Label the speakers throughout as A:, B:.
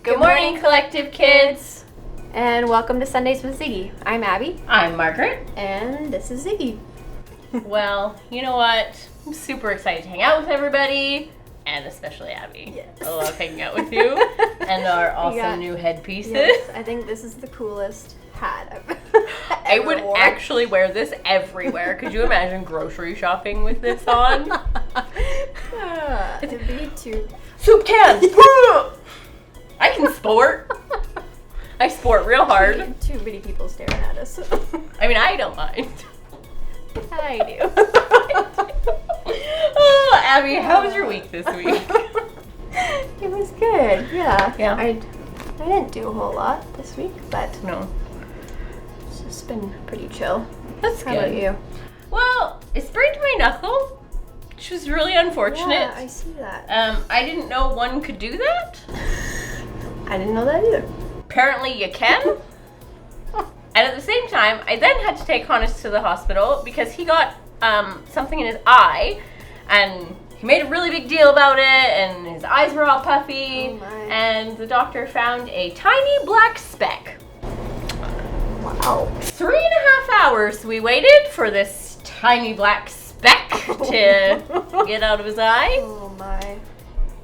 A: Good morning, Collective Kids!
B: And welcome to Sundays with Ziggy. I'm Abby.
A: I'm Margaret.
B: And this is Ziggy.
A: Well, you know what? I'm super excited to hang out with everybody, and especially Abby.
B: Yes.
A: I love hanging out with you and our awesome new headpieces.
B: Yes, I think this is the coolest hat I've
A: I would actually wear this everywhere. Could you imagine grocery shopping with this on?
B: It'd be too...
A: Soup can! I can sport. I sport real hard.
B: Too many people staring at us.
A: I mean, I don't mind.
B: I do.
A: Oh, Abby, how was your week this week?
B: It was good, yeah.
A: Yeah.
B: I didn't do a whole lot this week, but
A: No.
B: it's just been pretty chill.
A: That's
B: How
A: good.
B: about you?
A: Well, I sprained my knuckle, which was really unfortunate.
B: Yeah, I see that.
A: I didn't know one could do that.
B: I didn't know that either.
A: Apparently you can. And at the same time, I then had to take Hannes to the hospital because he got something in his eye, and he made a really big deal about it, and his eyes were all puffy,
B: Oh my.
A: and the doctor found a tiny black speck.
B: Wow.
A: 3.5 hours we waited for this tiny black speck to get out of his eye.
B: Oh my.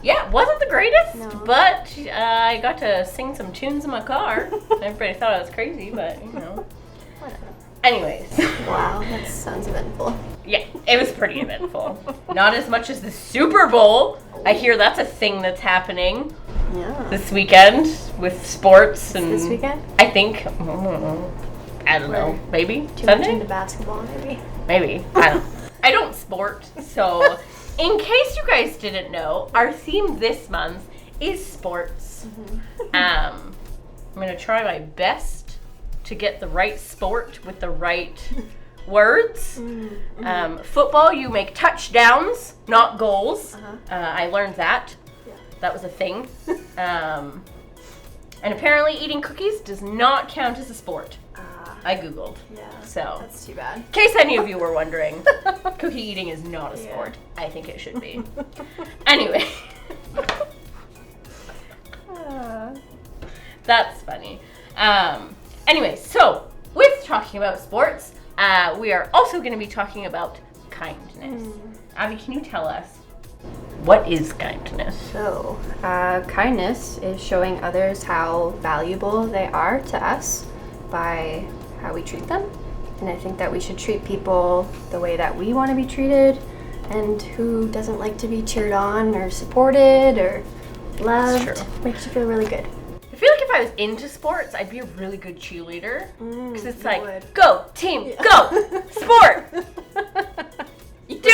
A: Yeah, it wasn't the greatest,
B: No.
A: but I got to sing some tunes in my car. Everybody thought I was crazy, but you know.
B: Whatever.
A: Anyways,
B: Wow, that sounds eventful.
A: yeah, it was pretty eventful. Not as much as the Super Bowl. I hear that's a thing that's happening
B: Yeah.
A: this weekend with sports and
B: This weekend?
A: I think I don't know, maybe
B: Too much
A: Sunday.
B: into basketball, maybe.
A: Maybe. I don't sport, so in case you guys didn't know, our theme this month is sports. I'm going to try my best to get the right sport with the right words. Football, you make touchdowns, not goals. I learned that.
B: Yeah.
A: That was a thing. And apparently eating cookies does not count as a sport. I Googled.
B: Yeah.
A: So,
B: That's too bad.
A: in case any of you were wondering, cookie eating is not a sport. I think it should be. Anyway. That's funny. Anyway, so with talking about sports, we are also going to be talking about kindness. Abby, can you tell us what is kindness?
B: So, kindness is showing others how valuable they are to us by how we treat them. And I think that we should treat people the way that we want to be treated, and who doesn't like to be cheered on or supported or loved.
A: That's true.
B: Makes you feel really good.
A: I feel like if I was into sports, I'd be a really good cheerleader. Because it's
B: you
A: like,
B: would.
A: go, team, go, sport, do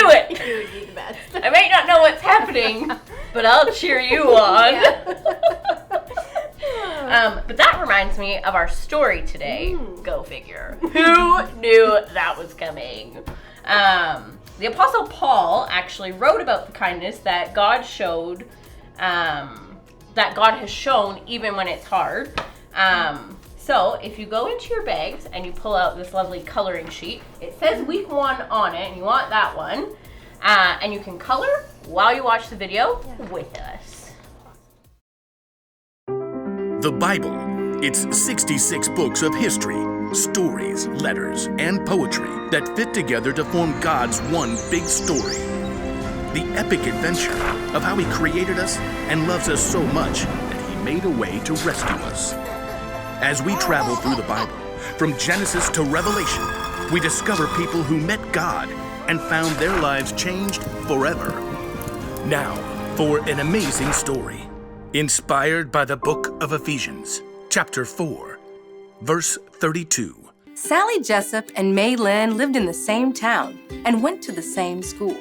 A: it.
B: You would be the best.
A: I might not know what's happening, but I'll cheer you on. But that reminds me of our story today. Go figure. Who knew that was coming? The Apostle Paul actually wrote about the kindness that God showed, that God has shown even when it's hard. So if you go into your bags and you pull out this lovely coloring sheet, it says week 1 on it, and you want that one. And you can color while you watch the video with us.
C: The Bible. It's 66 books of history, stories, letters, and poetry that fit together to form God's one big story. The epic adventure of how He created us and loves us so much that He made a way to rescue us. As we travel through the Bible, from Genesis to Revelation, we discover people who met God and found their lives changed forever. Now, for an amazing story. Inspired by the book of Ephesians, chapter 4, verse 32.
D: Sally Jessup and May Lynn lived in the same town and went to the same school.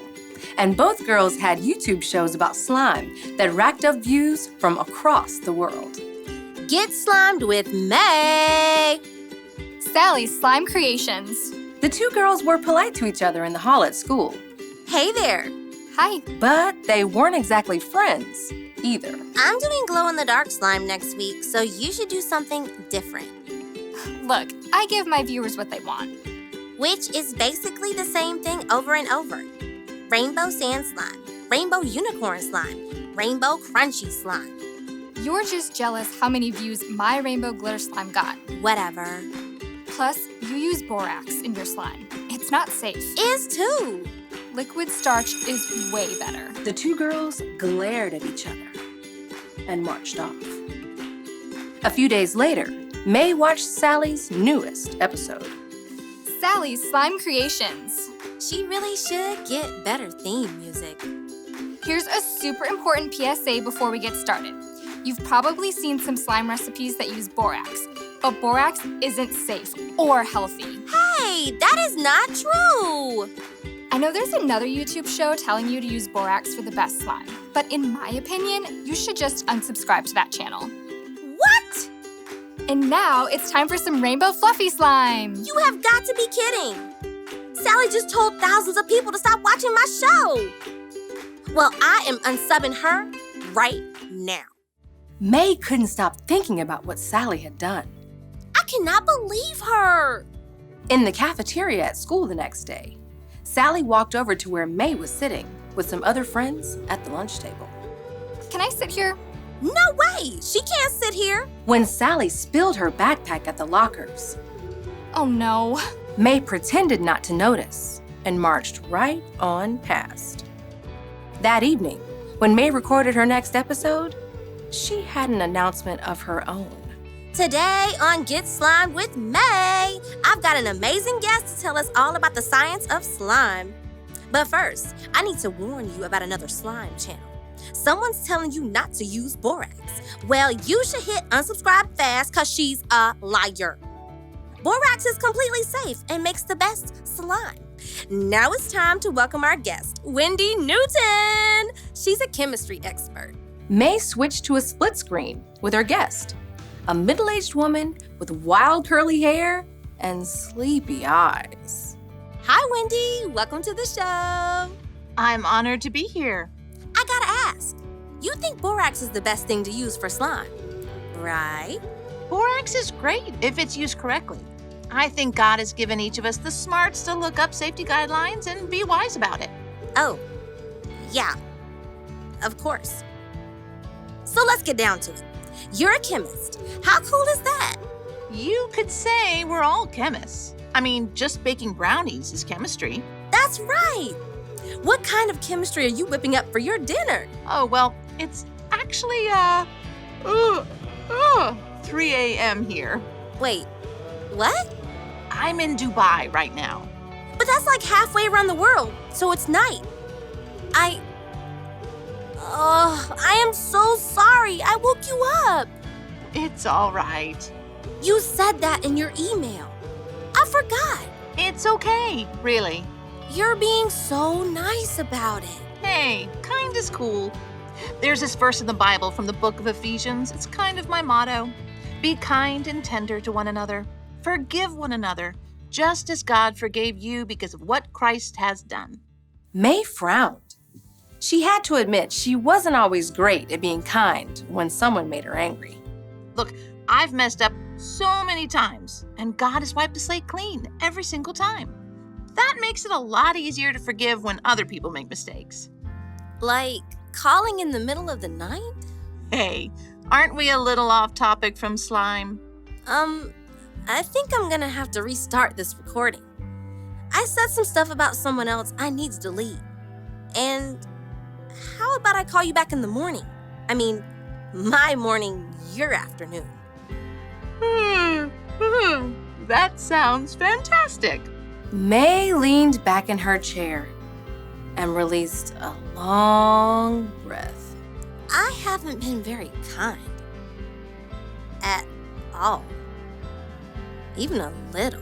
D: And both girls had YouTube shows about slime that racked up views from across the world.
E: Get slimed with May!
F: Sally's Slime Creations.
D: The two girls were polite to each other in the hall at school,
E: Hey there!
F: Hi.
D: but they weren't exactly friends either.
E: I'm doing glow-in-the-dark slime next week, so you should do something different.
F: Look, I give my viewers what they want.
E: Which is basically the same thing over and over. Rainbow sand slime, rainbow unicorn slime, rainbow crunchy slime.
F: You're just jealous how many views my rainbow glitter slime got.
E: Whatever.
F: Plus, you use borax in your slime. It's not safe.
E: Is too.
F: Liquid starch is way better.
D: The two girls glared at each other and marched off. A few days later, May watched Sally's newest episode.
F: Sally's Slime Creations.
E: She really should get better theme music.
F: Here's a super important PSA before we get started. You've probably seen some slime recipes that use borax, but borax isn't safe or healthy.
E: Hey, that is not true.
F: I know there's another YouTube show telling you to use borax for the best slime, but in my opinion, you should just unsubscribe to that channel.
E: What?
F: And now it's time for some rainbow fluffy slime.
E: You have got to be kidding. Sally just told thousands of people to stop watching my show. Well, I am unsubbing her right now.
D: May couldn't stop thinking about what Sally had done.
E: I cannot believe her.
D: In the cafeteria at school the next day, Sally walked over to where May was sitting with some other friends at the lunch table.
F: Can I sit here?
E: No way. She can't sit here.
D: When Sally spilled her backpack at the lockers,
F: Oh no.
D: May pretended not to notice and marched right on past. That evening, when May recorded her next episode, she had an announcement of her own.
E: Today on Get Slime with May, I've got an amazing guest to tell us all about the science of slime. But first, I need to warn you about another slime channel. Someone's telling you not to use borax. Well, you should hit unsubscribe fast because she's a liar. Borax is completely safe and makes the best slime. Now it's time to welcome our guest, Wendy Newton. She's a chemistry expert.
D: May switched to a split screen with her guest, a middle-aged woman with wild curly hair and sleepy eyes.
E: Hi, Wendy. Welcome to the show.
G: I'm honored to be here.
E: I gotta ask, you think borax is the best thing to use for slime, right?
G: Borax is great if it's used correctly. I think God has given each of us the smarts to look up safety guidelines and be wise about it.
E: Oh, yeah, of course. So let's get down to it. You're a chemist. How cool is that?
G: You could say we're all chemists. I mean, just baking brownies is chemistry.
E: That's right. What kind of chemistry are you whipping up for your dinner?
G: Oh, well, it's actually, 3 a.m. here.
E: Wait, what?
G: I'm in Dubai right now.
E: But that's like halfway around the world, so it's night. I am so sorry. I woke you up.
G: It's all right.
E: You said that in your email. I forgot.
G: It's okay, really.
E: You're being so nice about it.
G: Hey, kind is cool. There's this verse in the Bible from the book of Ephesians. It's kind of my motto. Be kind and tender to one another. Forgive one another, just as God forgave you because of what Christ has done.
D: May frowned. She had to admit she wasn't always great at being kind when someone made her angry.
G: Look, I've messed up so many times, and God has wiped the slate clean every single time. That makes it a lot easier to forgive when other people make mistakes.
E: Like calling in the middle of the night?
G: Hey, aren't we a little off topic from slime?
E: I think I'm gonna have to restart this recording. I said some stuff about someone else I need to delete. And how about I call you back in the morning? I mean, my morning, your afternoon.
G: That sounds fantastic.
D: May leaned back in her chair and released a long breath.
E: I haven't been very kind. At all. Even a little.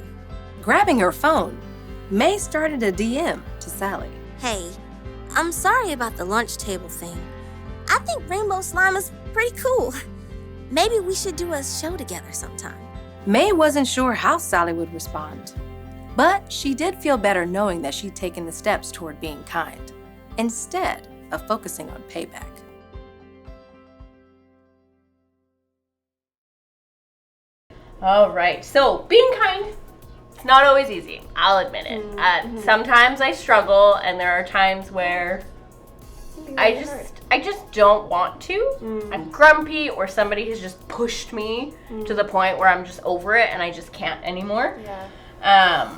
D: Grabbing her phone, May started a DM to Sally.
E: Hey, I'm sorry about the lunch table thing. I think rainbow slime is pretty cool. Maybe we should do a show together sometime.
D: May wasn't sure how Sally would respond, but she did feel better knowing that she'd taken the steps toward being kind, instead of focusing on payback.
A: All right, so being kind, it's not always easy. I'll admit it. Sometimes I struggle, and there are times where, I just don't want to. I'm grumpy, or somebody has just pushed me to the point where I'm just over it and I just can't anymore.
B: Yeah.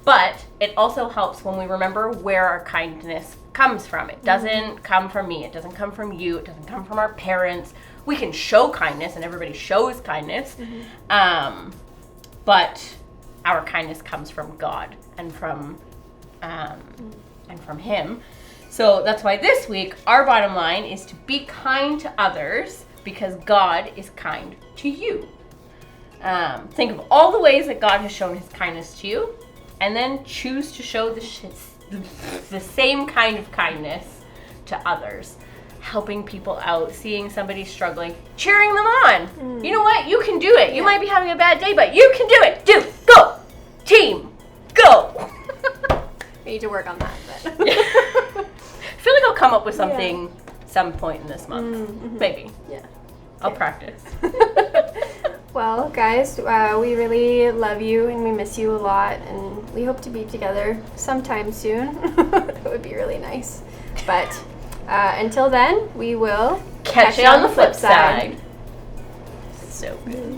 A: But it also helps when we remember where our kindness comes from. It doesn't come from me. It doesn't come from you. It doesn't come from our parents. We can show kindness, and everybody shows kindness. But our kindness comes from God and from Him. So that's why this week our bottom line is to be kind to others because God is kind to you. Think of all the ways that God has shown His kindness to you, and then choose to show the same kind of kindness to others. Helping people out, seeing somebody struggling, cheering them on. You know what? You can do it. You might be having a bad day, but you can do it. Go. Team, go.
B: We need to work on that. But.
A: I feel like I'll come up with something some point in this month. Maybe.
B: Yeah.
A: I'll practice.
B: Well, guys, we really love you and we miss you a lot, and we hope to be together sometime soon. It would be really nice. But until then, we will
A: catch you on the flip side. So good.